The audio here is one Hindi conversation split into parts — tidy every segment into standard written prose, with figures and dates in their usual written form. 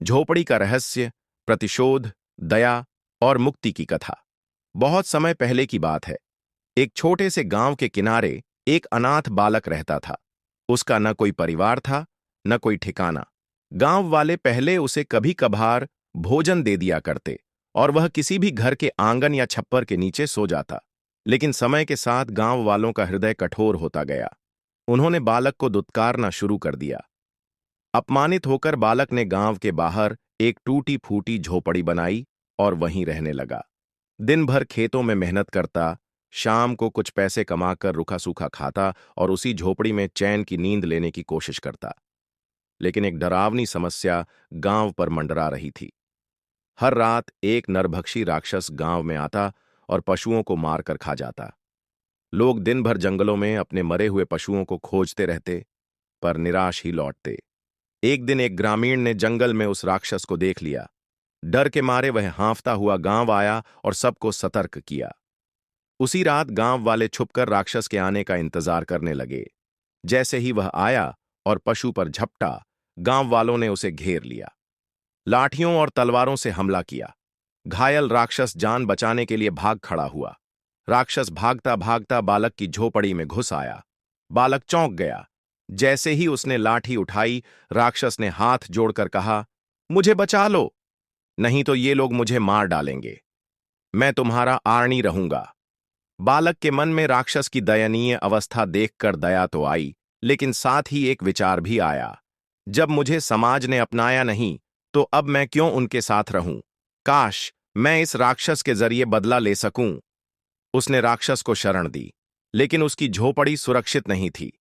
झोपड़ी का रहस्य, प्रतिशोध, दया और मुक्ति की कथा। बहुत समय पहले की बात है। एक छोटे से गांव के किनारे एक अनाथ बालक रहता था। उसका न कोई परिवार था, न कोई ठिकाना। गांव वाले पहले उसे कभी कभार भोजन दे दिया करते और वह किसी भी घर के आंगन या छप्पर के नीचे सो जाता। लेकिन समय के साथ गांव वालों का हृदय कठोर होता गया। उन्होंने बालक को दुत्कारना शुरू कर दिया। अपमानित होकर बालक ने गांव के बाहर एक टूटी फूटी झोपड़ी बनाई और वहीं रहने लगा। दिन भर खेतों में मेहनत करता, शाम को कुछ पैसे कमाकर रूखा सूखा खाता और उसी झोपड़ी में चैन की नींद लेने की कोशिश करता। लेकिन एक डरावनी समस्या गांव पर मंडरा रही थी। हर रात एक नरभक्षी राक्षस गांव में आता और पशुओं को मारकर खा जाता। लोग दिन भर जंगलों में अपने मरे हुए पशुओं को खोजते रहते, पर निराश ही लौटते। एक दिन एक ग्रामीण ने जंगल में उस राक्षस को देख लिया। डर के मारे वह हाँफता हुआ गांव आया और सबको सतर्क किया। उसी रात गांव वाले छुपकर राक्षस के आने का इंतजार करने लगे। जैसे ही वह आया और पशु पर झपटा, गांव वालों ने उसे घेर लिया। लाठियों और तलवारों से हमला किया। घायल राक्षस जान बचाने के लिए भाग खड़ा हुआ। राक्षस भागता भागता बालक की झोपड़ी में घुस आया। बालक चौंक गया। जैसे ही उसने लाठी उठाई, राक्षस ने हाथ जोड़कर कहा, मुझे बचा लो, नहीं तो ये लोग मुझे मार डालेंगे। मैं तुम्हारा आर्णी रहूंगा। बालक के मन में राक्षस की दयनीय अवस्था देखकर दया तो आई, लेकिन साथ ही एक विचार भी आया। जब मुझे समाज ने अपनाया नहीं, तो अब मैं क्यों उनके साथ रहूं? काश मैं इस राक्षस के जरिए बदला ले सकूं। उसने राक्षस को शरण दी, लेकिन उसकी झोपड़ी सुरक्षित नहीं थी।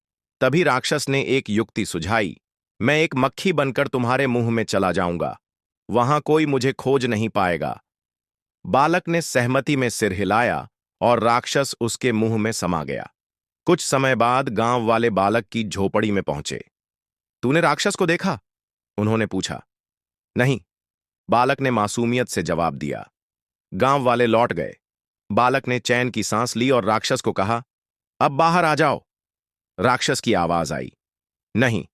तभी राक्षस ने एक युक्ति सुझाई। मैं एक मक्खी बनकर तुम्हारे मुंह में चला जाऊंगा, वहां कोई मुझे खोज नहीं पाएगा। बालक ने सहमति में सिर हिलाया और राक्षस उसके मुंह में समा गया। कुछ समय बाद गांव वाले बालक की झोपड़ी में पहुंचे। तूने राक्षस को देखा? उन्होंने पूछा। नहीं, बालक ने मासूमियत से जवाब दिया। गांव वाले लौट गए। बालक ने चैन की सांस ली और राक्षस को कहा, अब बाहर आ जाओ। राक्षस की आवाज आई, नहीं,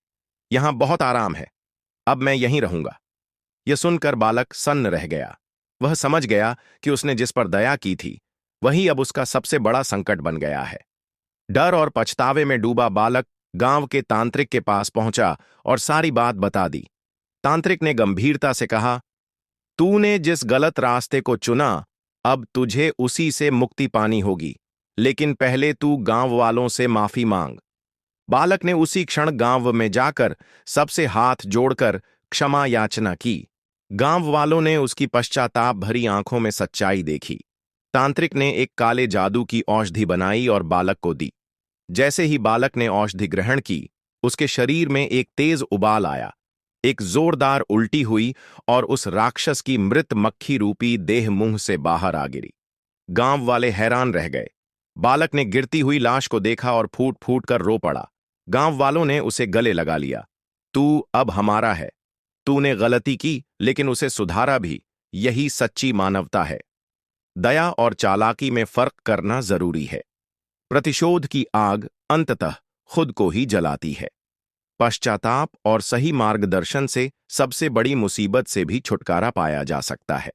यहां बहुत आराम है, अब मैं यहीं रहूंगा। यह सुनकर बालक सन्न रह गया। वह समझ गया कि उसने जिस पर दया की थी, वही अब उसका सबसे बड़ा संकट बन गया है। डर और पछतावे में डूबा बालक गांव के तांत्रिक के पास पहुंचा और सारी बात बता दी। तांत्रिक ने गंभीरता से कहा, तूने जिस गलत रास्ते को चुना, अब तुझे उसी से मुक्ति पानी होगी, लेकिन पहले तू गांव वालों से माफी मांग। बालक ने उसी क्षण गांव में जाकर सबसे हाथ जोड़कर क्षमा याचना की। गांव वालों ने उसकी पश्चाताप भरी आंखों में सच्चाई देखी। तांत्रिक ने एक काले जादू की औषधि बनाई और बालक को दी। जैसे ही बालक ने औषधि ग्रहण की, उसके शरीर में एक तेज उबाल आया। एक जोरदार उल्टी हुई और उस राक्षस की मृत मक्खी रूपी देह मुंह से बाहर आ गिरी। गांव वाले हैरान रह गए। बालक ने गिरती हुई लाश को देखा और फूट फूट कर रो पड़ा। गांव वालों ने उसे गले लगा लिया। तू अब हमारा है। तूने गलती की, लेकिन उसे सुधारा भी। यही सच्ची मानवता है। दया और चालाकी में फर्क करना जरूरी है। प्रतिशोध की आग अंततः खुद को ही जलाती है। पश्चाताप और सही मार्गदर्शन से सबसे बड़ी मुसीबत से भी छुटकारा पाया जा सकता है।